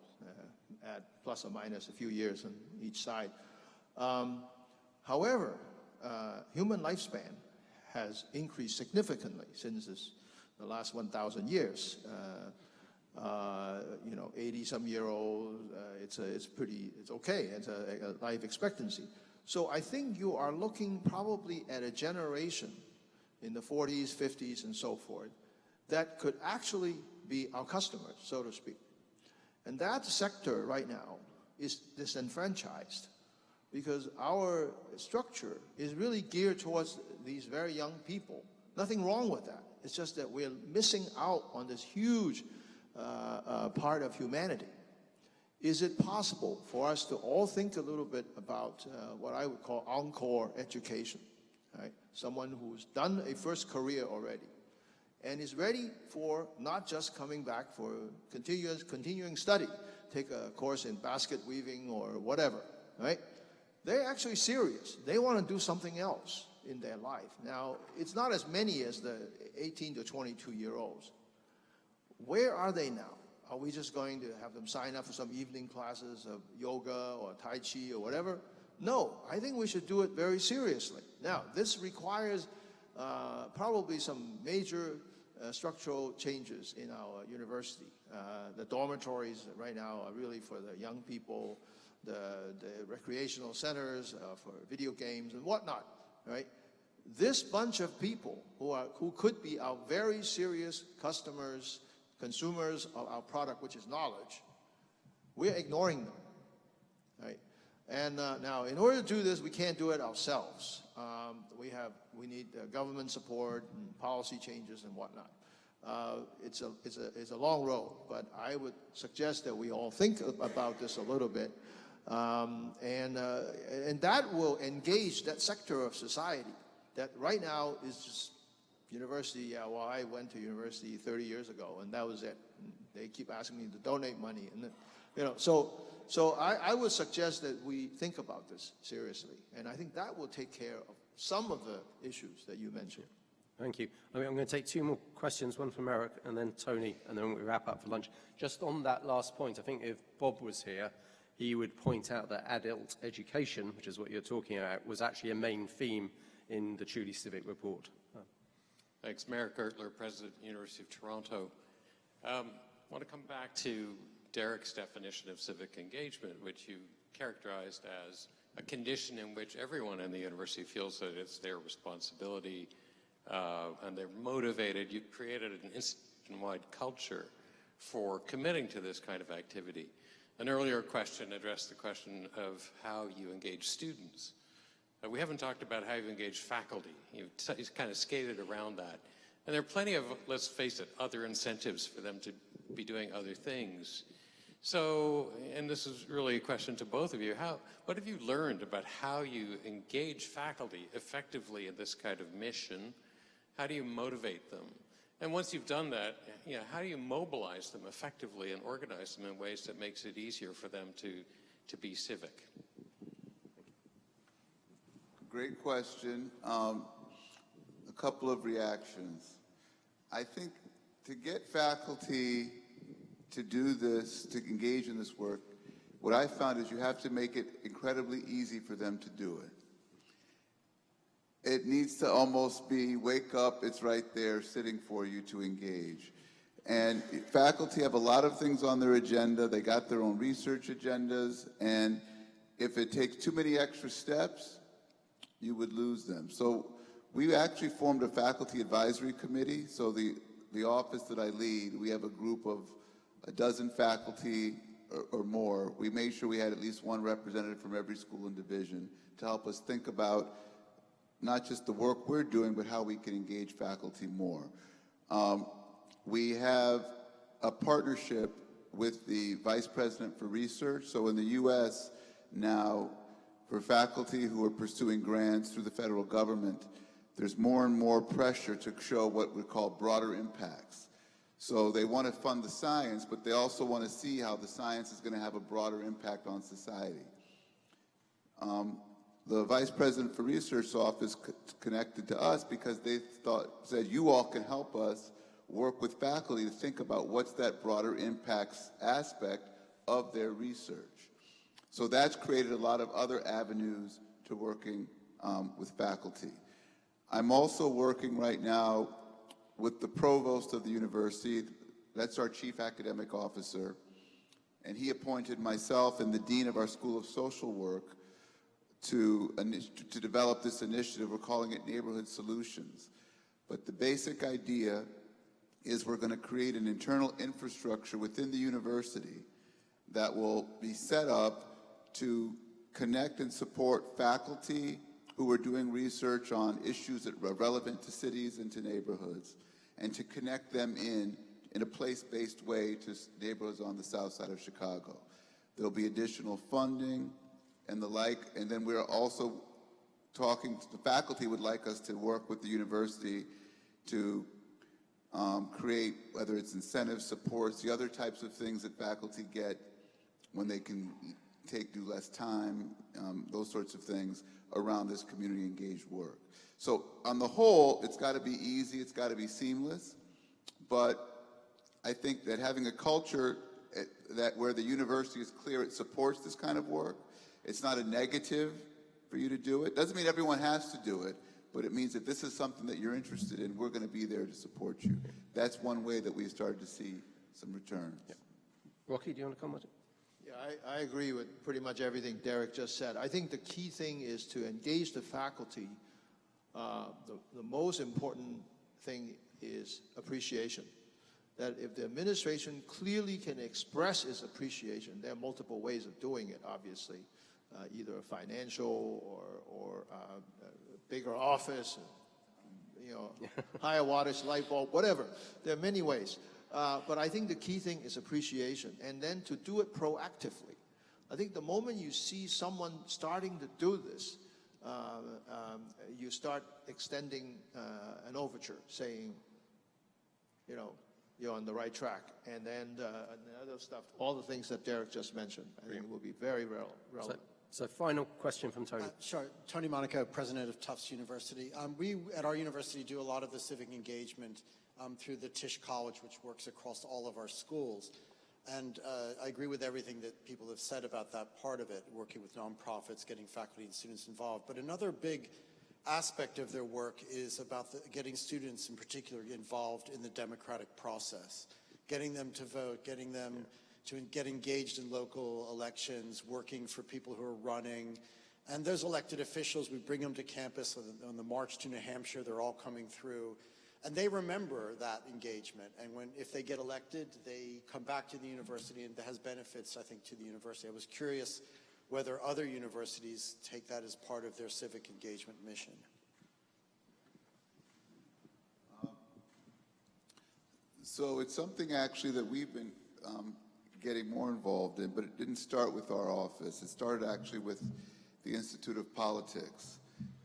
Speaker 10: at plus or minus a few years on each side. However, human lifespan has increased significantly since the last 1,000 years. 80-some-year-old, it's okay. It's a life expectancy. So I think you are looking probably at a generation in the 40s, 50s, and so forth that could actually be our customers, so to speak. And that sector right now is disenfranchised because our structure is really geared towards these very young people. Nothing wrong with that. It's just that we're missing out on this huge part of humanity. Is it possible for us to all think a little bit about what I would call encore education? Right? Someone who's done a first career already and is ready for not just coming back for continuing study, take a course in basket weaving or whatever, right? They're actually serious. They want to do something else in their life. Now, it's not as many as the 18 to 22-year-olds. Where are they now? Are we just going to have them sign up for some evening classes of yoga or Tai Chi or whatever? No, I think we should do it very seriously. Now, this requires probably some major structural changes in our university. The dormitories right now are really for the young people, the recreational centers for video games and whatnot, right? This bunch of people who could be our very serious customers, consumers of our product, which is knowledge, we're ignoring them, right? And now, in order to do this, we can't do it ourselves. We need government support and policy changes and whatnot. It's a long road, but I would suggest that we all think about this a little bit, and that will engage that sector of society that right now is just university. Yeah, well, I went to university 30 years ago, and that was it. They keep asking me to donate money, and so I would suggest that we think about this seriously, and I think that will take care of some of the issues that you mentioned.
Speaker 5: Thank you. I'm going to take 2 more questions, one from Eric and then Tony, and then we wrap up for lunch. Just on that last point, I think if Bob was here, he would point out that adult education, which is what you're talking about, was actually a main theme in the Truly Civic report.
Speaker 12: Thanks. Merrick Gertler, President, University of Toronto. I want to come back to Derek's definition of civic engagement, which you characterized as a condition in which everyone in the university feels that it's their responsibility and they're motivated. You created an institution-wide culture for committing to this kind of activity. An earlier question addressed the question of how you engage students. We haven't talked about how you engage faculty. You've kind of skated around that. And there are plenty of, let's face it, other incentives for them to be doing other things. So, and this is really a question to both of you, what have you learned about how you engage faculty effectively in this kind of mission? How do you motivate them? And once you've done that, how do you mobilize them effectively and organize them in ways that makes it easier for them to be civic?
Speaker 8: Great question. A couple of reactions. I think to get faculty to do this, to engage in this work, what I found is you have to make it incredibly easy for them to do it. It needs to almost be, wake up, it's right there sitting for you to engage. And faculty have a lot of things on their agenda. They got their own research agendas, and if it takes too many extra steps, you would lose them. So we actually formed a faculty advisory committee. So the office that I lead, we have a group of a dozen faculty or more. We made sure we had at least one representative from every school and division to help us think about not just the work we're doing, but how we can engage faculty more. We have a partnership with the Vice President for Research. So in the U.S. now, for faculty who are pursuing grants through the federal government, there's more and more pressure to show what we call broader impacts. So they want to fund the science, but they also want to see how the science is going to have a broader impact on society. The Vice President for Research office connected to us because they said, you all can help us work with faculty to think about what's that broader impacts aspect of their research. So that's created a lot of other avenues to working with faculty. I'm also working right now with the provost of the university. That's our chief academic officer. And he appointed myself and the dean of our School of Social Work to develop this initiative. We're calling it Neighborhood Solutions. But the basic idea is we're going to create an internal infrastructure within the university that will be set up to connect and support faculty who are doing research on issues that are relevant to cities and to neighborhoods, and to connect them in a place-based way to neighborhoods on the south side of Chicago. There'll be additional funding and the like, and then we're also talking to the faculty would like us to work with the university to create, whether it's incentive supports, the other types of things that faculty get when they can do less time, those sorts of things around this community engaged work. So on the whole, it's got to be easy, it's got to be seamless, but I think that having a culture that where the university is clear it supports this kind of work, it's not a negative for you to do it. Doesn't mean everyone has to do it, but it means that this is something that you're interested in, we're going to be there to support you. That's one way that we've started to see some return.
Speaker 5: Yeah. Rocky, do you want to comment?
Speaker 10: Yeah, I agree with pretty much everything Derek just said. I think the key thing is to engage the faculty. The most important thing is appreciation. That if the administration clearly can express its appreciation, there are multiple ways of doing it, obviously, either financial or a bigger office, higher wattage light bulb, whatever. There are many ways. But I think the key thing is appreciation, and then to do it proactively. I think the moment you see someone starting to do this, you start extending an overture, saying, you're on the right track. And then the other stuff, all the things that Derek just mentioned, I think will be very relevant.
Speaker 5: So final question from Tony.
Speaker 13: Sure. Tony Monaco, president of Tufts University. We, at our university, do a lot of the civic engagement through the Tisch College, which works across all of our schools. And I agree with everything that people have said about that part of it, working with nonprofits, getting faculty and students involved. But another big aspect of their work is about getting students in particular involved in the democratic process, getting them to vote, getting them to get engaged in local elections, working for people who are running. And those elected officials, we bring them to campus on the march to New Hampshire, they're all coming through. And they remember that engagement. And if they get elected, they come back to the university, and that has benefits, I think, to the university. I was curious whether other universities take that as part of their civic engagement mission.
Speaker 8: So it's something actually that we've been getting more involved in, but it didn't start with our office. It started actually with the Institute of Politics.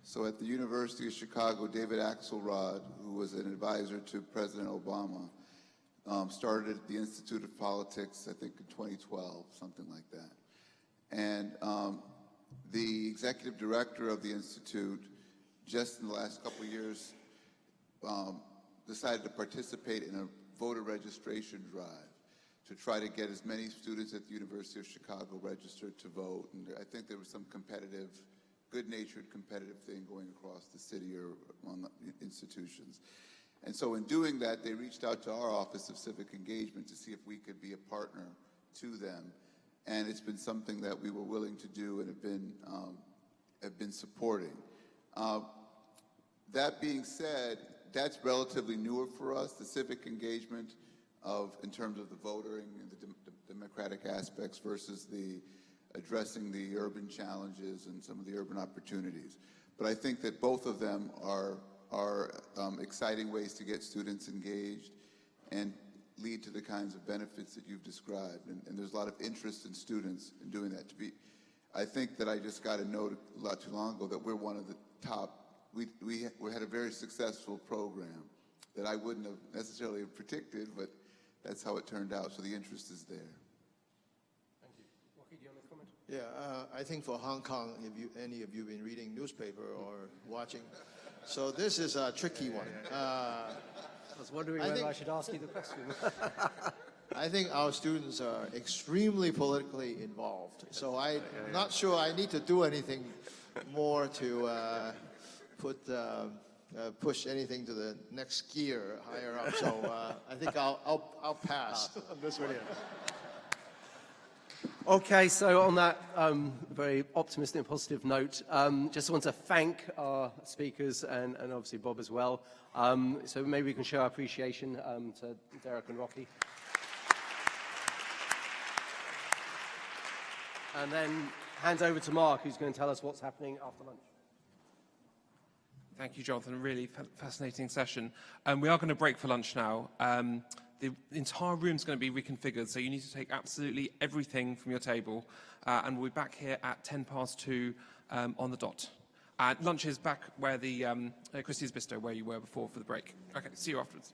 Speaker 8: So at the University of Chicago, David Axelrod, who was an advisor to President Obama, started the Institute of Politics, I think in 2012, something like that. And the executive director of the Institute, just in the last couple of years, decided to participate in a voter registration drive to try to get as many students at the University of Chicago registered to vote. And I think there was some competitive, good-natured competitive thing going across the city or among the institutions. And so in doing that, they reached out to our Office of Civic Engagement to see if we could be a partner to them. And it's been something that we were willing to do and have been supporting. That being said, that's relatively newer for us, the civic engagement in terms of the voting and the democratic aspects versus the addressing the urban challenges and some of the urban opportunities. But I think that both of them are exciting ways to get students engaged and lead to the kinds of benefits that you've described. And there's a lot of interest in students in doing that. I think that I just got a note not too long ago that we're one of the top. We had a very successful program that I wouldn't have necessarily predicted, but that's how it turned out. So the interest is there.
Speaker 5: Thank you. Rocky, do you want to comment?
Speaker 10: Yeah, I think for Hong Kong, any of you been reading newspaper or watching, so this is a tricky one.
Speaker 5: I was wondering whether I should ask you the question.
Speaker 10: I think our students are extremely politically involved, so I'm not sure I need to do anything more to push anything to the next gear higher up. So I think I'll pass on this one.
Speaker 5: Okay, so on that very optimistic and positive note, just want to thank our speakers and obviously Bob as well. So maybe we can show our appreciation to Derek and Rocky. And then hand over to Mark, who's going to tell us what's happening after lunch.
Speaker 1: Thank you, Jonathan. Really fascinating session. We are going to break for lunch now. The entire room is going to be reconfigured, so you need to take absolutely everything from your table. And we'll be back here at 2:10 on the dot. Lunch is back where the Christie's Bistro, where you were before for the break. Okay, see you afterwards.